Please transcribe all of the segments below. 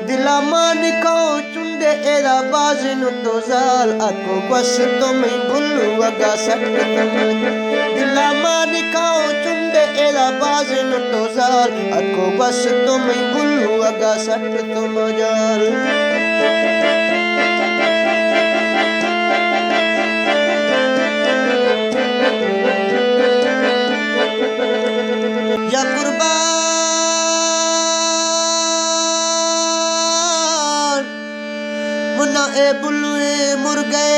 दिला मान खाओ चुंडे एरा बाजन तो जाल आको बस तो मैं भूलू अगा सट दिला मान खाओ चुंडे एरा बाजन तो जाल आको बस तो मैं भूलू अगा सट तो मजाल या मुन्ना ए बुलुए मुर्गे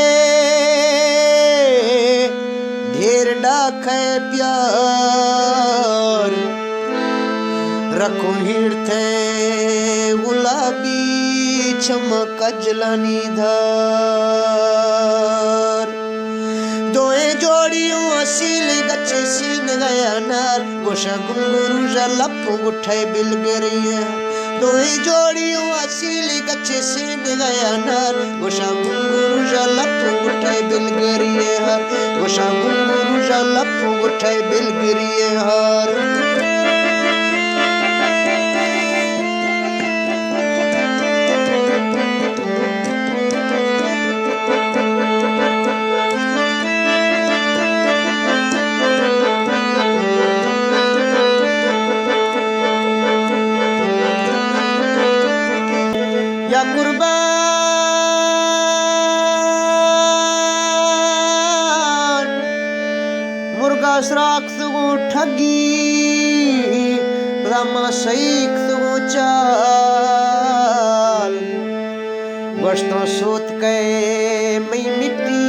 ढेर डाखे प्यार रखो हिड़ थे गुलाबी चमक जलानी धार दोए जोड़ियों असील गच्चे सीन गया नार गोशा गुंगुरु जलप उठाए बिल गिरिया दोए जोड़ियों असीली गच्चे सीन गया नार गोशा गुंगुरु जलप उठाए बिल गिरिए हार गोशा गुंगुरु जलप उठाए बिल गिरिए हार या कुर्बान मुर्गा सराख सुगो ठगी रामा सईख सुगो चाल बस्तो सोत के मई मिट्टी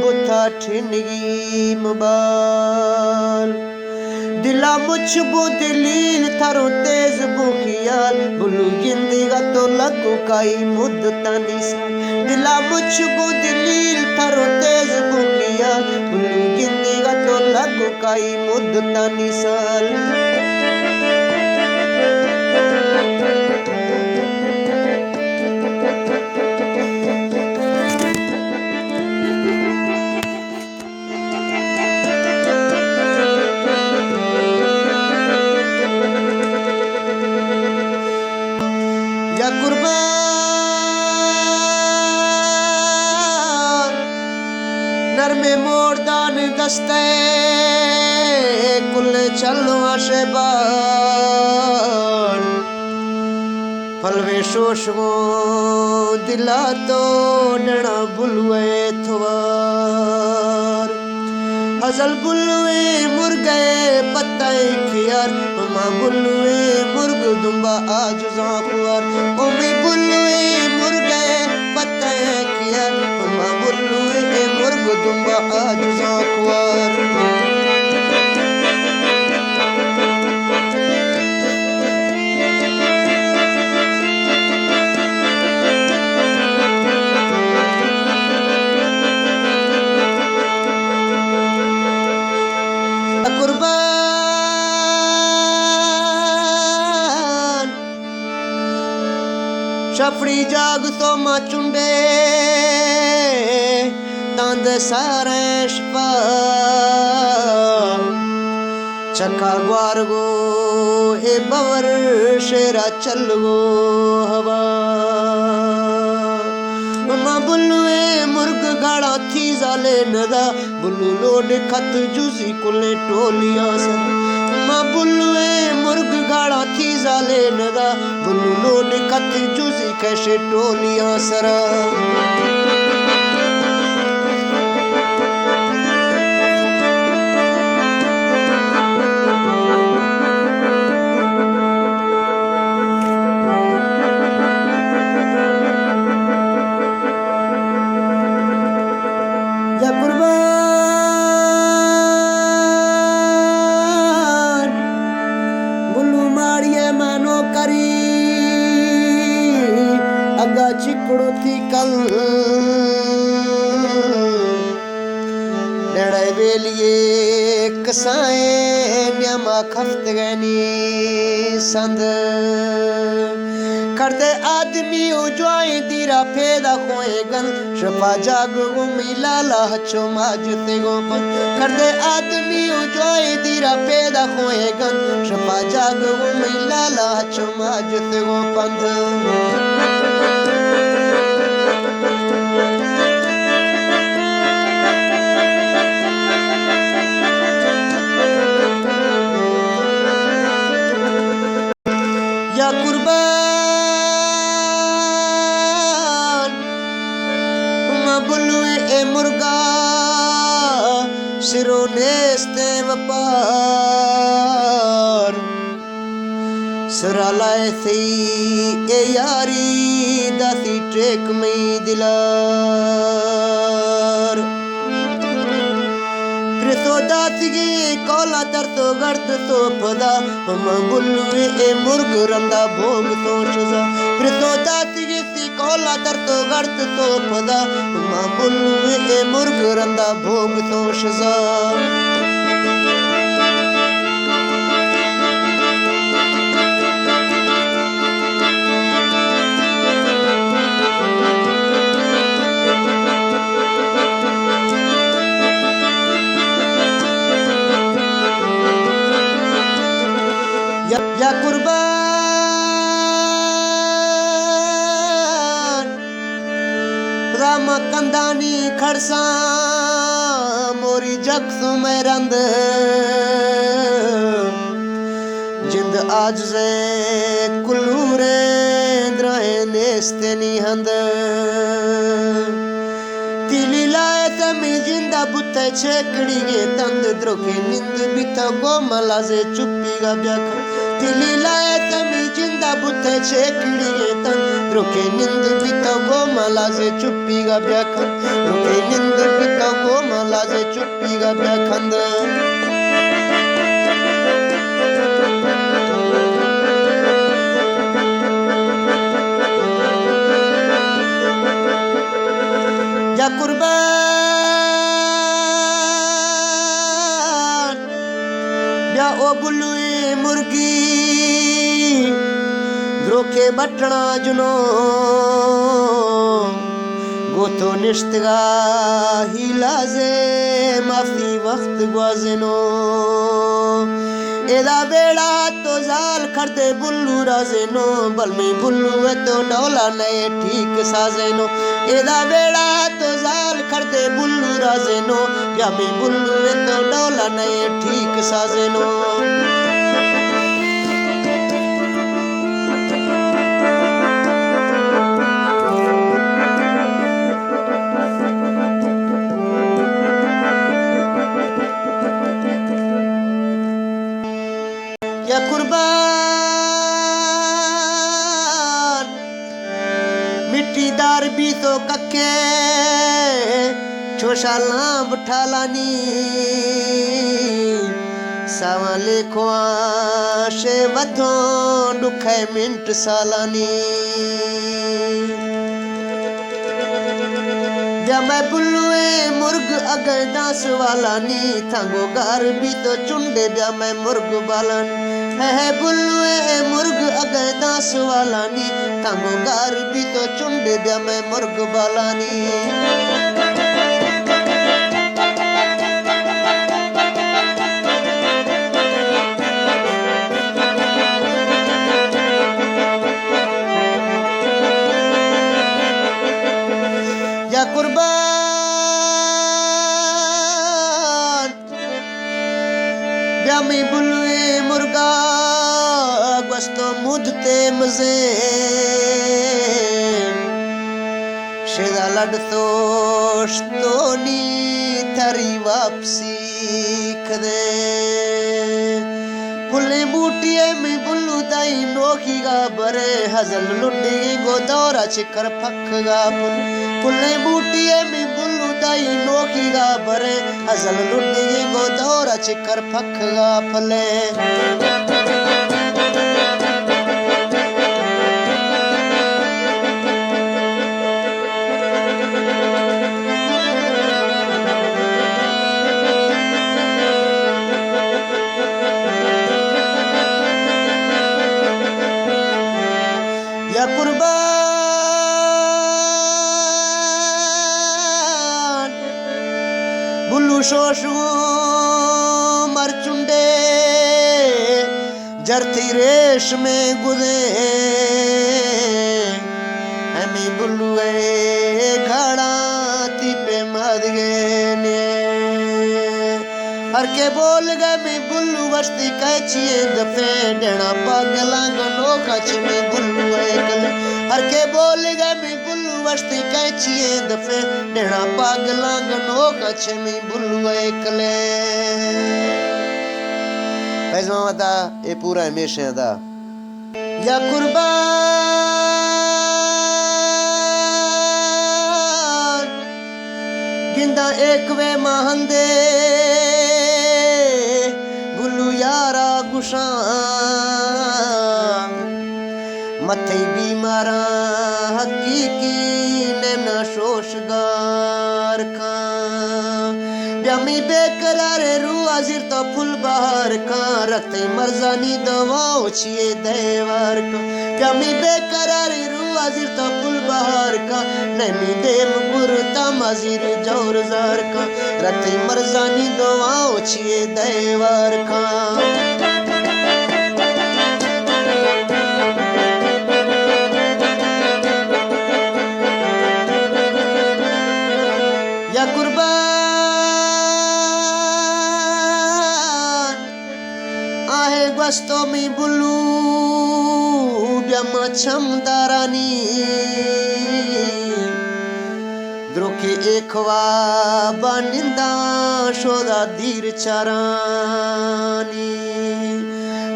बुथा ठिनगी मबाल दिला मुझ बो दिलील थारो तेज बुखियाल बुलू गिंदिगा तो लगो काई मुद्दतानी सा दिला मुझ बो दिलील थारो तेज बुखियाल बुलू गिंदिगा तो लगो काई मुद्दतानी साल या कुर्बान नर में मोरदान दस्ते कुल चलो आशेबान फलवे शोशगो दिला तो डना बुलवे थवार हजल बुलवे मुर्गे पत्ते खियार मां बुलवे मुर्ग दुम्बा आज जाकुआर ओमे बुलवे मुर्गे पत्ते खियार मां बुलवे मुर्ग दुम्बा आज जाकुआर छपड़ी जाग तो मां चुंडे तांद सारेश पा चक्का ग्वार गो ए बवर शेरा चल गो हवा मां बुलुए मुर्ग गाड़ा थी जाले नदा बुलु लोड खत जुजी कुले टोलिया सर मां बुलुए मुर्ग गाड़ा थी जाले नदा बुलु लोड खत जुजी कैसे टोलिया सरा या कुर्बान बुलु माड़िए मानो करी अगा चिकड़ो थी कल लड़ाई बेलिए कसाए न्यामा खफ्त गनी संद करते आदमी उजवाए दीरा फेदा खोए गन शफा जाग मिला लाचो माजते गोपन करते आदमी उजवाए दीरा फेदा खोए गन शफा जाग मिला लाचो माजते गोपन नेस्ते वपार सरालाए थी ए यारी दासी ट्रेक में दिलार प्रितो दातगी कोला तर तो गर्द तो पदा हम बुल्लुए ए मुर्ग रंदा भोग तो शजा प्रितो दातगी सी कोला तर तो गर्द तो पदा हम बुल्लुए ए मुर्ग रंदा भोग तो शजा या कुर्बान राम कंदानी खड़सा मोरी जख्सु में रंद जिंद आज से कुल्लूरे द्राहे नेस्ते नी हंद तिली लाए तमी जिंदा बुते छेकड़ी गे तंद द्रोखे निंद बिता गोमला से चुप्पी गा ब्याख तिली लाए तमी जिंदा बुते छेकड़ी गे तंद द्रोखे निंद बिता गोमला से चुप्पी गा ब्याख द्रोखे निंद बिता गोमला से चुप्पी गा ब्याखंद या कुर्बान या ओ बुल्लुए मुर्गी द्रोखे बटना जुनो गोतो निश्तगा हिलाजे माफी वक्त ग्वाजनो एदा बेड़ा तो जाल खरदे बुल्लू राजेनो बल में बुल्लू है तो डोला नए ठीक साजेनो एदा बेड़ा तो जाल खरदे बुल्लू राजेनो या में बुल्लू है तो डोला नए ठीक साजेनो या कुर्बान मिट्टीदार भी तो कक्के छोशाला बठालानी सावले ख्वाशे वधो दुखे मिंट सालानी या मैं बुल्लुए मुर्ग अगर दास वालानी थांगो गार भी तो चुंडे ब्या मैं मुर्ग बालानी है बुल्लुए मुर्ग अगर दास वालानी थांगो गार भी तो चुंडे ब्या मैं मुर्ग बालानी या कुर्बान ब्यामी बुल्लुए मुर्गा गस्तो मुझते मजे शेदा लड़तोश तो नी थारी वापसी कदे फुले बूटिए में बुल्लू दाई नोखी गा बरे हजल लुंडी गोदौरा चिकर फक गा फुले बूटिए में बुल्लू दाई नोखी गा बरे हजल लुंडी गोदौरा चिकर फक गा फले या कुर्बान बुल्लू शोशु मरचुंडे जरती रेश में गुदे हमें बुल्लू घड़ा तीपे मद गए हर के बोल गए मैं बुल्लू बस्ती कैचिए दफे डेना पगला गनो कच में बुल्लू कल हर के बोल गए मैं बुल्लू वस्ती कैचिए दफे डेढ़ा पागला गनो कछ में बुलुआ एकले पैसा था ये पूरा हमेशा था या कुर्बान गिंदा एक वे महंदे बुलु यारा गुशान मथे बीमारा हकीकी नेमना शोशगार का ब्यामी बेकरार रू हाजिर तो फुल बहार का रखते मर्जानी दवाओ छिए देवार का ब्यामी बेकरार रू हाजिर तो फुल बहार का नमी देम गुरता मजीर जोरजार का रखते मर्जानी दवाओ छिए देवार का वस्तो मी बुलू ब्यामछम दारानी द्रोखे एकवा बानिंदा शोदा दीर चारानी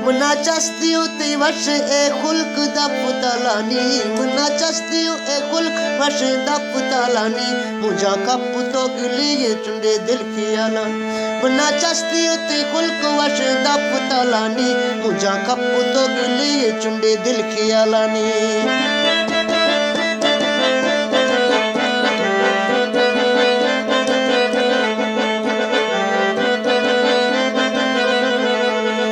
मुना चस्तियों ते वश ए खुल्क दपुतलानी मुना चस्तियों ए खुल्क वश दपुतलानी मुझा कप तो गिली चुंडे दिल की आला मुना चस्तियों ते खुल्क वश दपुतलानी मुझा कप तो गिली चुंडे दिल की आलानी